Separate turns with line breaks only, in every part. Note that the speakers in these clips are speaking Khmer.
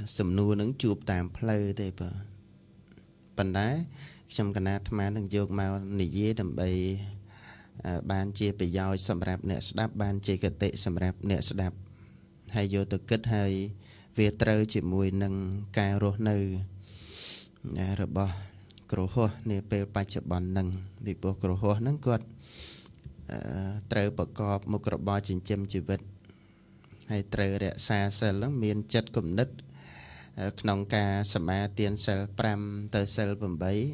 sầm nua nắng chụp tạm plei thế bờ bản đá trong cái nát mà nâng dược màu nỉ dê đầm bay ban chia bị dòi sầm rạp nè đáp ban chia cái tệ sầm rạp nè đáp hay vô từ kết hay về trời chỉ mùi nâng cà rô nư rồi bỏ cổ hoa nè pe ba chập bàn nâng bị bỏ cổ hoa nâng quật trời bậc cọp một cọp bò chỉnh châm chỉ vật hay trời rẽ xa xa lắm miền chất cụm nứt nông ca sầm a tiền sel pram tờ sel bầm bấy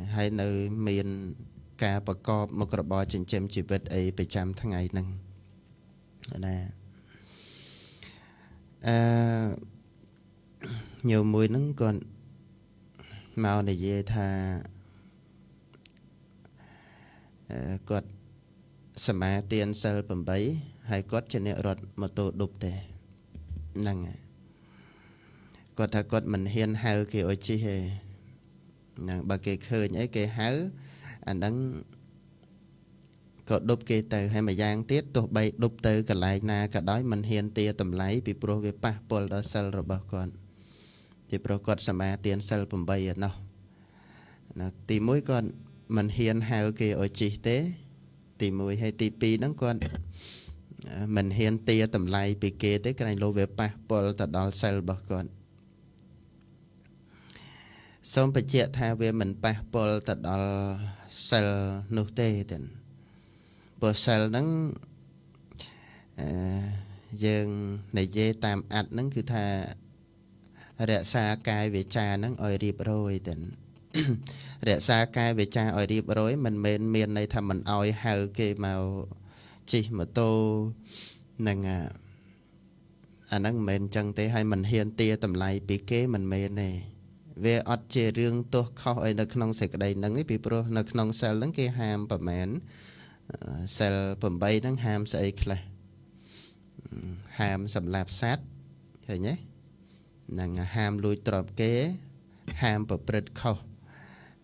hay nơi miền ca bậc cọp một cọp bò chỉnh châm chỉ vật ấy bị chăm tháng ngày nâng nè nhiều mùi nắng còn màu này dễ thà cột sầm á tiền sel bầm bấy hay cột trên nhẹ rọt mà tổ đục tề năng cột thà cột mình hiên hao kia ở chi hề năng bà kê khơi nhảy kê háo anh đắng cột đục kê từ hay mà giang tiết tổ bay đục từ cả lại na cả đói mình hiên tia tầm lấy bị pro về pa pol đó sel rồi bà con thì pro cột sầm á tiền sel bầm bấy nó thì mỗi con mình hiền hào kì ở chi tế thì mùi hay tí pi nắng con mình hiền tia tầm lại bị kê tới cái này lô về pa pol ta đo sel bờ con xong phải chạy thà về mình pa pol ta đo sel nô tê tiền bờ sel nắng dương này dê tam ạt nắng cứ thà rẽ xa cài về trà nắng ở riệp rồi tiền rẽ xa cài về cha ở đi rồi mình miền này thầm mình oi hao kê màu chi mà tô nè anh đang mình chẳng thế hay mình hiền tia tầm lại bị kế mình miền này về ọt chê riêng tôi không ở nơi nông sạch đây nắng ấy bị pro nơi nông sel nắng kia ham bẩm mến sel bẩm bay nắng ham sậy khle ham sầm lạp sát thấy nhé nè ham lui trọp kế ham bẩm bật khâu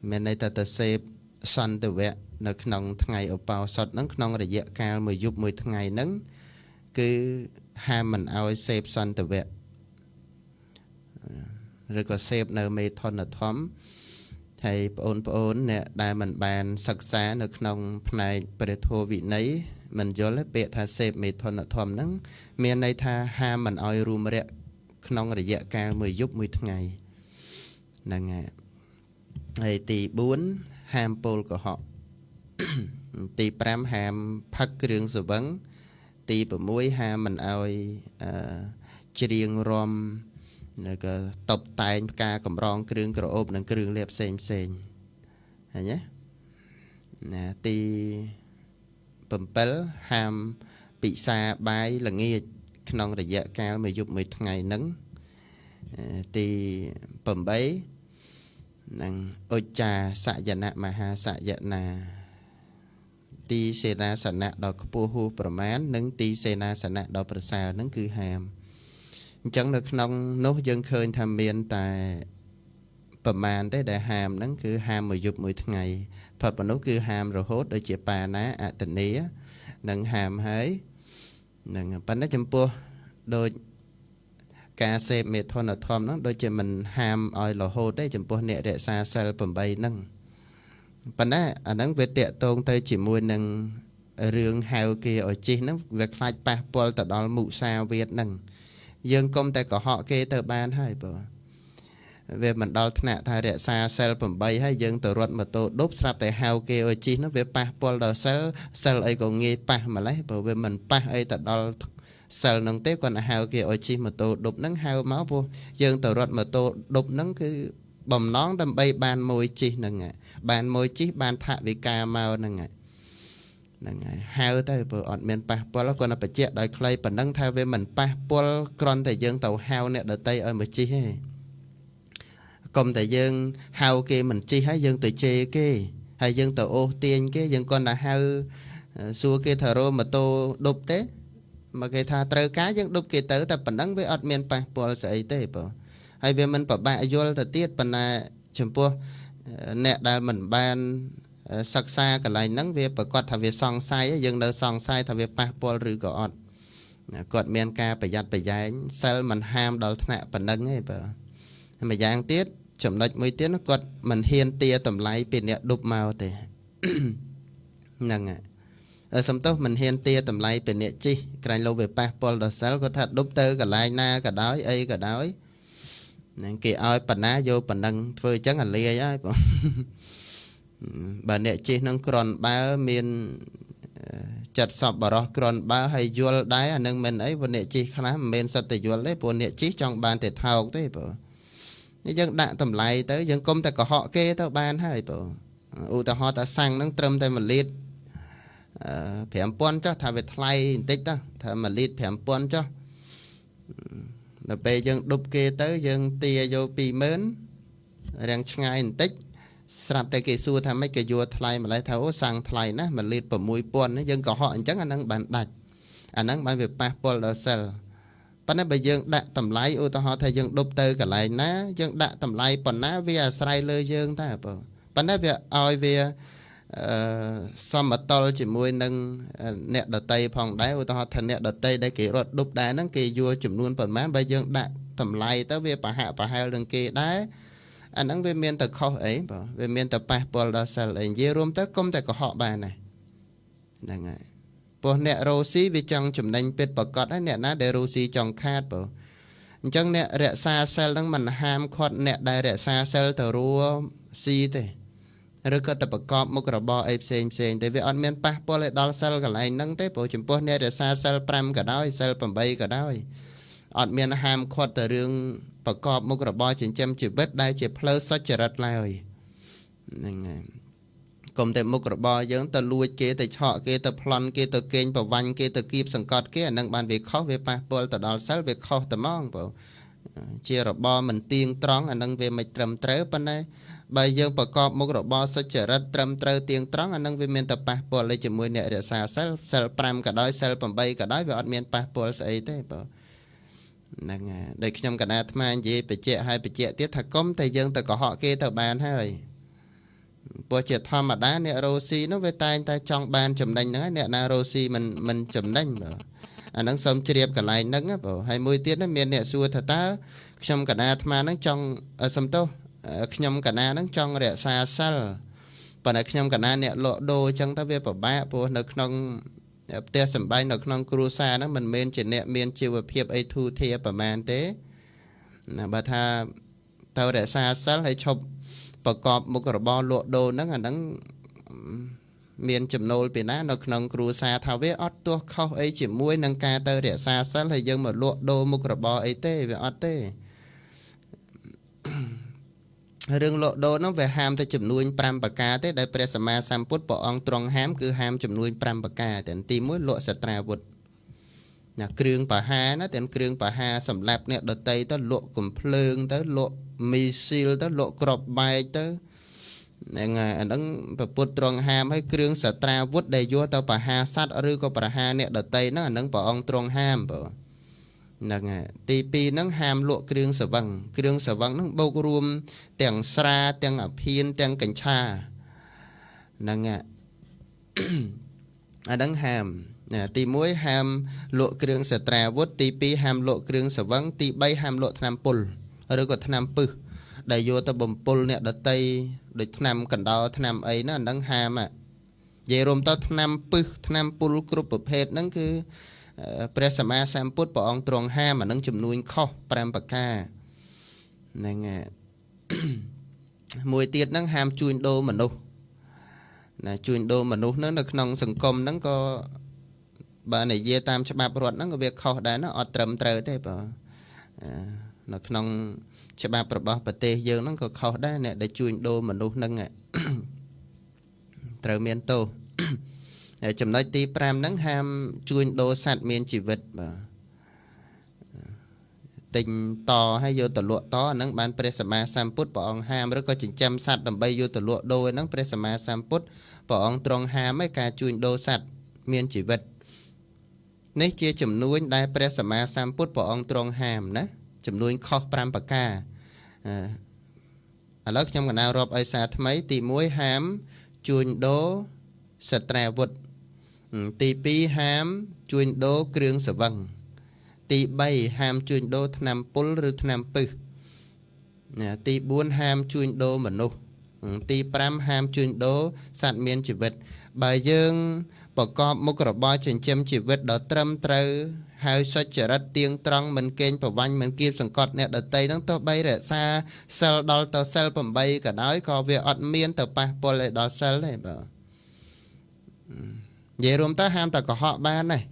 mình này ta xếp săn từ vẽ nó nông ngày ở bao sọt nắng nông là dễ cao mười giúp 10 ngày nắng cứ ham mình ao xếp săn từ vẽ rồi có xếp nơi mê thon là thóm thầy ôn nè đại mình bàn sặc xá nó nông này bề thô vị nấy mình vô lấy bệ tha xếp mê thon là thóm nắng miền này tha ham mình ao rùm rẹ nông là dễ cao 10 giúp 10 ngày là nghe hay tỷ 4 ham pol của họ tỷ 5 ham phắc riêng sự vấn tỷ 6 ham mình ơi riêng rom tập tài ca cầm rong riêng cờ ốp nâng riêng lẹp xem hay nhé tỷ 7 ham bị xa bái là nghe nông là dạ cao mà giúp 10 ngày nắng tỷ 7 năng ôi cha xạ dạ nạ mà ha xạ dạ nà ti xe na xạ nạ đo bùa hù bà mán nâng ti xe na xạ nạ đo bà xà nâng cư hàm chẳng được nông nốt dân khơi tham miên tại bà mán tới đại hàm nâng cư hàm mà dục 10 ngày phật bà nốt cư hàm rồi hốt ở chế bà ná ạ tình ý nâng hàm hấy nâng bà ná châm bùa đôi ca xe mệt thon ở thom nó đôi chân mình ham oi lò hô đấy chấm po nè để xa xa bầm bay nâng bạn á anh đang về tiệt tôn tới chỉ mua nâng riêng hào kia ở chi nó việc khai pa pol từ đó mụ sao việt nâng dương công tay của họ kia từ ban hay bờ về mình đo nè thay để xa xa bầm bay hay dương từ ruột mà tô đốt sạp tại hào kia ở chi nó về pa pol đó xa xa ấy còn nghe pa mà lấy bờ về mình pa ấy từ đó sờ nông tế còn hào kia ở chi mà tổ đục nắng hào máu vô dương tàu rọt mà tổ đục nắng cứ bầm nón đâm bay ban môi chi nè ngài ban môi chi ban thạ vì ca mau nè ngài hào tới bờ ọt miền pa pol nó còn là phải chết đòi clay bản năng thay về mình pa pol con tại dương tàu hào nè đợt tây ở mà chi hết còn tại dương hào kia mình chi hay dương từ chê kia hay dương tàu ô tiên kia dương con là hào xua kia thờ rô mà tô đục tế mà cái tha trời cá dân đúc kia tới ta bản năng với ọt miền pa pol sẽ ấy thế bảo hay về mình bảo bạ vô thời tiết bản là chấm pua nè đa mình ban sắc xa cả lại nắng về bảo quạt thà về song sai dân đỡ song sai thà về pa pol rư gọt គាត់មានការប្រយ័ត្នប្រយែងសិលមិនហាមដល់ថ្នាក់ប៉ុណ្ណឹងទេបើម្យ៉ាងទៀតចំណុចមួយទៀតគាត់មិនហ៊ានទាតម្លៃពីអ្នកឌុបមកទេហ្នឹងហើយសំទោសមិនហ៊ានទាតម្លៃពីអ្នកជីក្រែងលោកវាប៉ះពាល់ដល់សិលគាត់ថាឌុបទៅកន្លែងណាក៏ដោយអីក៏ដោយហ្នឹងគេឲ្យប៉ុណ្ណាយកប៉ុណ្ណឹងធ្វើអញ្ចឹងអាលាយហើយបងបើអ្នកជីនឹងក្រនបើមានចិត្តសពបរោះក្រនបើហើយយល់ដែរអានឹងមិនអីព្រោះអ្នកជីខ្លះមិនមែនសិតតែយល់ទេព្រោះអ្នកជីចង់បានតែថោកទេបងនេះយើងដាក់តម្លៃទៅយើងគុំតែកុហកគេទៅបានហើយបងឧទាហរណ៍ថាសាំងនឹងត្រឹមតែ1លីត្រ5000ចុះថាវាថ្លៃបន្តិចទៅថា1លីត្រ5000ចុះដល់ពេលយើងឌុបគេទៅយើងទាយក20000រាំងឆ្ងាយបន្តិចស្រាប់តែគេសួរថាម៉េចគេយួរថ្លៃម្លេះថាអូសាំងថ្លៃណាស់1លីត្រ6000យើងកុហកអញ្ចឹងអាហ្នឹងបានដាច់អាហ្នឹងបានវាប៉ះពាល់ដល់សិលប៉ុន្តែបើយើងដាក់តម្លៃឧទាហរណ៍ថាយើងឌុបទៅកន្លែងណាយើងដាក់តម្លៃប៉ុណ្ណាវាអាស្រ័យលើយើងតែបងប៉ុន្តែវាឲ្យវាសមតុល្យជាមួយនឹងអ្នកដតីផងដែរឧទាហរណ៍ថាអ្នកដតីដែលគេរត់ឌុបដែរហ្នឹងគេយួរចំនួនប៉ុន្មានបើយើងដាក់តម្លៃទៅវាប្រហាក់ប្រហែលនឹងគេដែរអាហ្នឹងវាមានតែខុសអីបងវាមានតែប៉ះពាល់ដល់សិលអីនិយាយរួមទៅគុំតែកុហកបានណាហ្នឹងហើយព្រោះអ្នករ៉ូស៊ីវាចង់ចំណេញពិតប្រកបហើយអ្នកណាដែលរ៉ូស៊ីចង់ខាតបងអញ្ចឹងអ្នករក្សាសិលហ្នឹងមិនហាមឃាត់អ្នកដែលរក្សាសិលទៅរੂស៊ីទេឬក៏ទៅប្រកបមុខរបរអីផ្សេងតែវាអត់មានប៉ះពាល់ឲ្យដល់សិលកន្លែងហ្នឹងទេព្រោះចំពោះអ្នករក្សាសិល5ក៏ដោយសិល8ក៏ដោយអត់មានហាមឃាត់ទៅរឿងប្រកបមុខរបរចិញ្ចឹមជីវិតដែលជាផ្លូវសុចរិតឡើយហ្នឹងហើយកុំតែមុខរបរយើងទៅលួចគេទៅឆក់គេទៅប្លន់គេទៅកេងប្រវាញ់គេទៅគៀបសង្កត់គេអានឹងបានវាខុសវាប៉ះពាល់ទៅដល់សិលវាខុសតែហ្មងបងជារបរមិនទៀងត្រង់អានឹងវាមិនត្រឹមត្រូវប៉ុន្តែបើយើងប្រកបមុខរបរសុចរិតត្រឹមត្រូវទៀងត្រង់អានឹងវាមានតែប៉ះពាល់ជាមួយអ្នករក្សាសិល5ក៏ដោយសិល8ក៏ដោយវាអត់មានប៉ះពាល់ស្អីទេបងហ្នឹងហើយដូចខ្ញុំកណាអាត្មានិយាយបញ្ជាក់ឲ្យបញ្ជាក់ទៀតថាកុំតែយើងទៅកុហកគេទៅបានហើយព្រោះជាធម្មតាអ្នករ៉ូស៊ីនោះវាតែងតែចង់បានចំណេញហ្នឹងហើយអ្នកណារ៉ូស៊ីមិនចំណេញបើអាហ្នឹងសូមជ្រាបកន្លែងហ្នឹងបើហើយមួយទៀតមានអ្នកសួរថាតើខ្ញុំកណាអាត្មាហ្នឹងចង់សំទោសខ្ញុំកណាហ្នឹងចង់រក្សាសិលប៉ុន្តែខ្ញុំកណាអ្នកលក់ដូរអញ្ចឹងទៅវាពិបាកព្រោះនៅក្នុងផ្ទះសម្បែងនៅក្នុងគ្រួសារហ្នឹងមិនមែនជាអ្នកមានជីវភាពអីធូរធារប្រហែលទេណាបើថាទៅរក្សាសិលហើយឈប់ប្រកបមុខរបរលក់ដូរហ្នឹងអាហ្នឹងមានចំណូលពីណានៅក្នុងគ្រួសារថាវាអត់ទោះខុសអីជាមួយនឹងការទៅរក្សាសិលហើយយើងមកលក់ដូរមុខរបរអីទេវាអត់ទេរឿងលក់ដូរហ្នឹងវាហាមតែចំនួន5ប្រការទេដែលព្រះសម្មាសម្ពុទ្ធព្រះអង្គទ្រង់ហាមគឺហាមចំនួន5ប្រការតែទី1លក់សត្រាវុធណាគ្រឿងបហាណាតែគ្រឿងបហាសម្រាប់អ្នកដតីទៅលក់កំភ្លើងទៅលក់មីស៊ីលទៅលក់ក្របបែកទៅហ្នឹងហើយអាហ្នឹងព្រះពុទ្ធទ្រង់ហាមឲ្យគ្រឿងសត្រាវុធដែលយកទៅបហាសัตว์ឬក៏ប្រហាអ្នកដតីហ្នឹងអាហ្នឹងព្រះអង្គទ្រង់ហាមបើហ្នឹងហើយទី2ហ្នឹងហាមលក់គ្រឿងសវឹងហ្នឹងបូករួមទាំងស្រាទាំងអភៀនទាំងកញ្ឆាហ្នឹងហើយអាហ្នឹងហាមទី1ហាមលក់គ្រឿងសត្រាវុធទី2ហាមលក់គ្រឿងសវឹងទី3ហាមលក់ថ្នាំពុលឬក៏ថ្នាំពឹសដែលយកទៅបំពុលអ្នកដតីដូចថ្នាំកណ្ដោថ្នាំអីណាអាហ្នឹងហាមនិយាយរួមទៅថ្នាំពឹសថ្នាំពុលគ្រប់ប្រភេទហ្នឹងគឺព្រះសម្មាសម្ពុទ្ធព្រះអង្គទ្រង់ហាមអានឹងចំនួនខុស5ប្រការហ្នឹងហើយមួយទៀតហ្នឹងហាមជួញដូរមនុស្សណាជួញដូរមនុស្សហ្នឹងនៅក្នុងសង្គមហ្នឹងក៏បើនិយាយតាមច្បាប់រដ្ឋហ្នឹងក៏វាខុសដែរណាអត់ត្រឹមត្រូវទេបើនៅក្នុងច្បាប់របស់ប្រទេសយើងហ្នឹងក៏ខុសដែរអ្នកដែលជួញដូរមនុស្សហ្នឹងត្រូវមានទោសចំណុចទី5ហ្នឹងហាមជួញដូរសត្វមានជីវិតបាទទិញតហើយយកទៅលក់តហ្នឹងបានព្រះសម្មាសម្ពុទ្ធព្រះអង្គហាមឬក៏ចិញ្ចឹមសត្វដើម្បីយកទៅលក់ដូរហ្នឹងព្រះសម្មាសម្ពុទ្ធព្រះអង្គទ្រង់ហាមឲ្យការជួញដូរសត្វមានជីវិតនេះជាចំនួនដែលព្រះសម្មាសម្ពុទ្ធព្រះអង្គទ្រង់ហាមណាចំនួនខុស5ប្រការឥឡូវខ្ញុំកណារាប់ឲ្យសារថ្មីទី1ហាមជួញដូរសត្រាវុធទី2ហាមជួញដូរគ្រឿងសវឹង ទី3ហាមជួញដូរថ្នាំពុលឬថ្នាំពឹសទី4ហាមជួញដូរមនុស្សទី5ហាមជួញដូរសត្វមានជីវិតបើយើងប្រកបមុខរបរចិញ្ចឹមជីវិតដ៏ត្រឹមត្រូវហើយសុចរិតទៀងត្រង់មិនកេងប្រវាញ់មិនគៀបសង្កត់អ្នកដតីនឹងទោះបីរក្សាសិលដល់ទៅសិល8ក៏ដោយក៏វាអត់មានទៅប៉ះពាល់ឲ្យដល់សិលទេបាទនិយាយរួមទៅហាមតែកុហកបានដែរ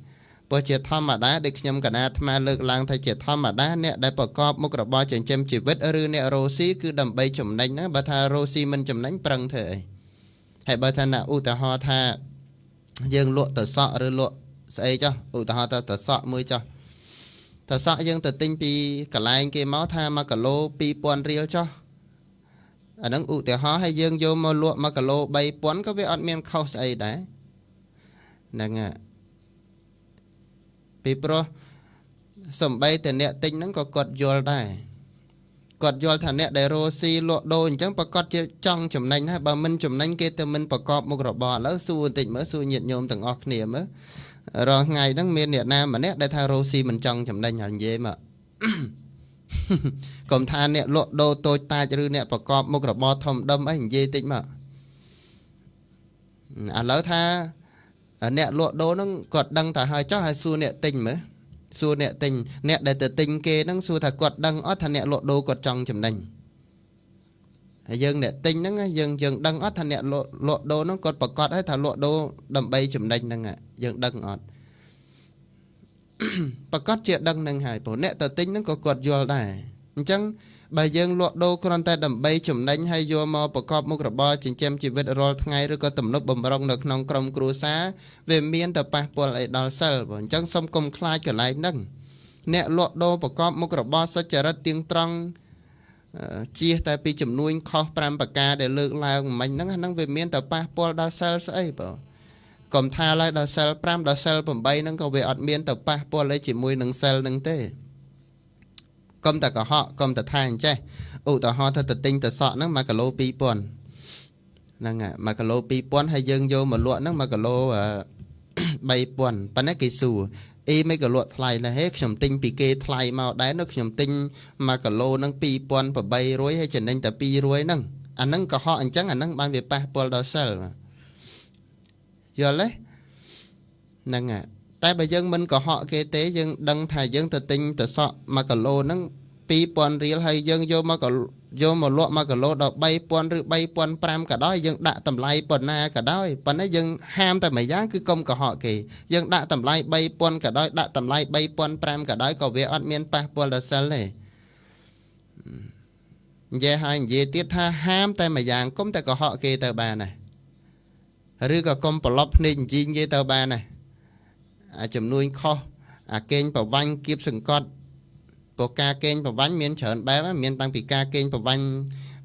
ព្រោះជាធម្មតាដែលខ្ញុំកណាអាត្មាលើកឡើងថាជាធម្មតាអ្នកដែលប្រកបមុខរបរចិញ្ចឹមជីវិតឬអ្នករស់ស៊ីគឺដើម្បីចំណេញណាបើថារស់ស៊ីមិនចំណេញប្រឹងធ្វើអីហើយបើថាណាឧទាហរណ៍ថាយើងលក់ទៅសក់ឬលក់ស្អីចុះឧទាហរណ៍ទៅសក់មួយចុះទៅសក់យើងទៅទិញពីកន្លែងគេមកថា1គីឡូ2000រៀលចុះអាហ្នឹងឧទាហរណ៍ហើយយើងយកមកលក់1គីឡូ3000ក៏វាអត់មានខុសស្អីដែរហ្នឹងហើយពីព្រោះសំបីតែអ្នកទិញហ្នឹងក៏គាត់យល់ដែរគាត់យល់ថាអ្នកដែលរស់ស៊ីលក់ដូរអញ្ចឹងប្រកាសជាចង់ចំណេញហើយបើមិនចំណេញគេទៅមិនប្រកបមុខរបរឥឡូវសួរបន្តិចមើលសួរញាតិញោមទាំងអស់គ្នាមើលរាល់ថ្ងៃហ្នឹងមានអ្នកណាម្នាក់ដែលថារស់ស៊ីមិនចង់ចំណេញហើយនិយាយមកកុំថាអ្នកលក់ដូរតូចតាចឬអ្នកប្រកបមុខរបរធំដុំអីនិយាយតិចមកឥឡូវថាអ្នកលក់ដូរហ្នឹងគាត់ដឹងតែហើយចុះហើយសួរអ្នកទិញមើលសួរអ្នកទិញអ្នកដែលទៅទិញគេហ្នឹងសួរថាគាត់ដឹងអត់ថាអ្នកលក់ដូរគាត់ចង់ចំណេញហើយយើងអ្នកទិញហ្នឹងយើងដឹងអត់ថាអ្នកលក់ដូរហ្នឹងគាត់ប្រកាសឲ្យថាលក់ដូរដើម្បីចំណេញហ្នឹងយើងដឹងអត់ប្រកាសជាដឹងហ្នឹងហើយព្រោះអ្នកទៅទិញហ្នឹងក៏គាត់យល់ដែរអញ្ចឹងបើយើងលក់ដូរគ្រាន់តែដើម្បីចំណេញហើយយកមកប្រកបមុខរបរចិញ្ចឹមជីវិតរាល់ថ្ងៃឬក៏ទំនប់បំរុងនៅក្នុងក្រុមគ្រួសារវាមានតែប៉ះពាល់អីដល់សិលព្រោះអញ្ចឹងសូមកុំខ្លាចកន្លែងហ្នឹងអ្នកលក់ដូរប្រកបមុខរបរសុចរិតទៀងត្រង់ជៀសតែពីចំនួនខុស5ប្រការដែលលើកឡើងមិញហ្នឹងវាមានតែប៉ះពាល់ដល់សិលស្អីបងកុំថាឡើយដល់សិល5ដល់សិល8ហ្នឹងក៏វាអត់មានទៅប៉ះពាល់អីជាមួយនឹងសិលហ្នឹងទេកុំតែកុហកកុំតែថាអញ្ចេះឧទាហរណ៍ថាទៅទិញទៅសក់ហ្នឹង1គីឡូ2000ហ្នឹង1គីឡូ2000ហើយយើងយកមកលក់ហ្នឹង1គីឡូ3000ប៉ុន្តែគេសួរអីមិនក៏លក់ថ្លៃដែរហេខ្ញុំទិញពីគេថ្លៃមកដែរនោះខ្ញុំទិញ1គីឡូហ្នឹង2800ហើយចំណេញតែ200ហ្នឹងអាហ្នឹងកុហកអញ្ចឹងអាហ្នឹងបានវាប៉ះពាល់ដល់សិលយល់ទេហ្នឹងតែបើយើងមិនកុហកគេទេយើងដឹងថាយើងទៅទិញទៅសក់1គីឡូហ្នឹង2000រៀលហើយយើងយកមកលក់1គីឡូដល់3000ឬ3500ក៏ដោយយើងដាក់តម្លៃប៉ុណ្ណាក៏ដោយប៉ុន្តែយើងហាមតែមួយយ៉ាងគឺកុំកុហកគេយើងដាក់តម្លៃ3000ក៏ដោយដាក់តម្លៃ3500ក៏ដោយក៏វាអត់មានប៉ះពាល់ដល់សិលទេនិយាយហើយនិយាយទៀតថាហាមតែមួយយ៉ាងកុំតែកុហកគេទៅបានណាឬក៏កុំប្រឡប់ភ្នែកអញ្ជីងគេទៅបានណាចំនួនខុសអាកេងប្រវាញ់គៀបសង្កត់ព្រោះការកេងប្រវាញ់មានច្រើនបែបមានតាំងពីការកេងប្រវាញ់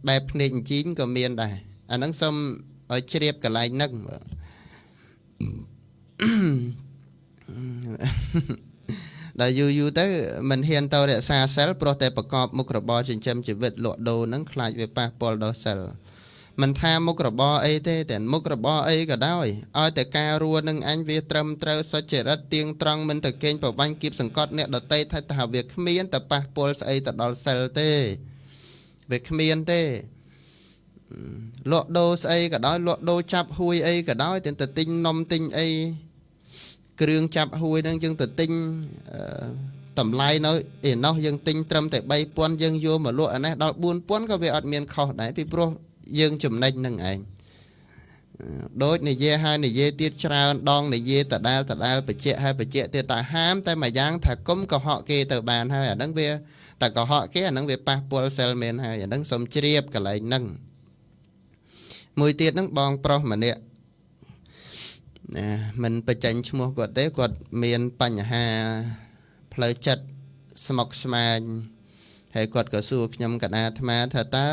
បែបភ្នែកអញ្ជីងក៏មានដែរអាហ្នឹងសូមឲ្យជ្រាបកន្លែងហ្នឹងដល់យូរទៅមិនហ៊ានទៅរក្សាសិលព្រោះតែប្រកបមុខរបរចិញ្ចឹមជីវិតលក់ដូរហ្នឹងខ្លាចវាប៉ះពាល់ដល់សិលមិនថាមុខរបរអីទេតែមុខរបរអីក៏ដោយឲ្យតែការរស់នឹងអញវាត្រឹមត្រូវសុចរិតទៀងត្រង់មិនទៅកេងប្រវាញ់គៀបសង្កត់អ្នកដតីថាវាគ្មានតែប៉ះពាល់ស្អីទៅដល់សិលទេវាគ្មានទេលក់ដូរស្អីក៏ដោយលក់ដូរចាប់ហួយអីក៏ដោយតែទៅទិញនំទិញអីគ្រឿងចាប់ហួយហ្នឹងយើងទៅទិញតម្លៃនៅឯណោះយើងទិញត្រឹមតែ3000យើងយកមកលក់អានេះដល់4000ក៏វាអត់មានខុសដែរពីព្រោះយើងចំណេញនឹងឯងដូចនិយាយហើយនិយាយទៀតច្រើនដងនិយាយដដែលបច្ចៈហើយបច្ចៈទៀតតែហាមតែមួយយ៉ាងថាគុំកុហកគេទៅបានហើយអាហ្នឹងវាតែកុហកគេអាហ្នឹងវាប៉ះពាល់សិលមែនហើយអាហ្នឹងសុំជ្រាបកន្លែងហ្នឹងមួយទៀតហ្នឹងបងប្រុសម្នាក់មិនបញ្ចេញឈ្មោះគាត់ទេគាត់មានបញ្ហាផ្លូវចិត្តស្មុគស្មាញហើយគាត់ក៏សួរខ្ញុំកណាអាត្មាថាតើ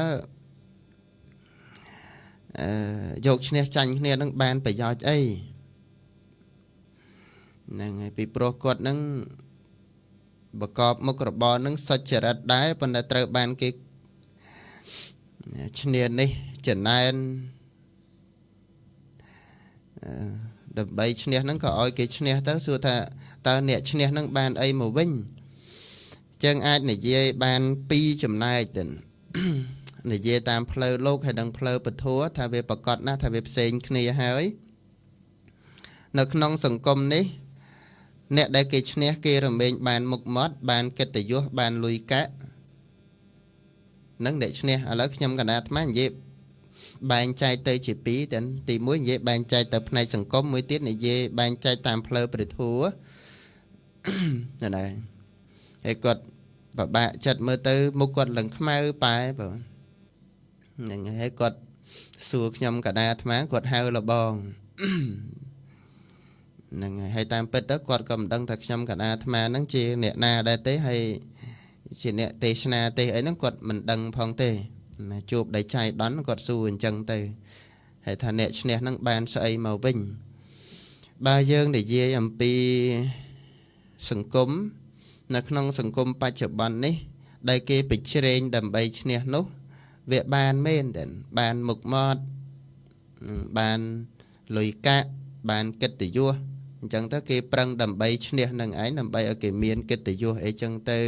យកឈ្នះចាញ់គ្នានឹងបានប្រយោជន៍អីហ្នឹងហើយពីព្រោះគាត់នឹងប្រកបមុខរបរនឹងសុចរិតដែរប៉ុន្តែត្រូវបានគេឈ្នះនេះចំណែនដើម្បីឈ្នះហ្នឹងក៏ឲ្យគេឈ្នះទៅសួរថាតើអ្នកឈ្នះហ្នឹងបានអីមកវិញ ចឹងអាចនិយាយបានពីរចំណែកទៅ និយាយតាមផ្លូវលោកហើយនឹងផ្លូវពធថាវាប្រកបណាស់ថាវាផ្សេងគ្នាហើយនៅក្នុងសង្គមនេះអ្នកដែលគេឈ្នះគេរមែងបានមុខមាត់បានកិត្តិយសបានលុយកាក់នឹងអ្នកឈ្នះឥឡូវខ្ញុំកណាអាត្មានិយាយបែងចែកទៅជាពីរទាំងទី1និយាយបែងចែកទៅផ្នែកសង្គមមួយទៀតនិយាយបែងចែកតាមផ្លូវព្រះធម៌ណ៎ហើយគាត់បបាក់ចិត្តមើលទៅមុខគាត់ឡើងខ្មៅប៉ែបងហ្នឹងហើយគាត់សួរខ្ញុំកណាអាត្មាគាត់ហៅលបងហ្នឹងហើយតាមពិតទៅគាត់ក៏មិនដឹងថាខ្ញុំកណាអាត្មាហ្នឹងជាអ្នកណាដែរទេហើយជាអ្នកទេសនាទេអីហ្នឹងគាត់មិនដឹងផងទេណាជួបដៃចៃដន្យគាត់សួរអញ្ចឹងទៅហើយថាអ្នកឈ្នះហ្នឹងបានស្អីមកវិញបើយើងនិយាយអំពីសង្គមនៅក្នុងសង្គមបច្ចុប្បន្ននេះដែលគេប្រជ្រែងដើម្បីឈ្នះនោះវាបានមែនទេបានមុខមាត់បានលុយកាក់បានកិត្តិយសអញ្ចឹងទៅគេប្រឹងដើម្បីឈ្នះនឹងឯងដើម្បីឲ្យគេមានកិត្តិយសអីចឹងទៅ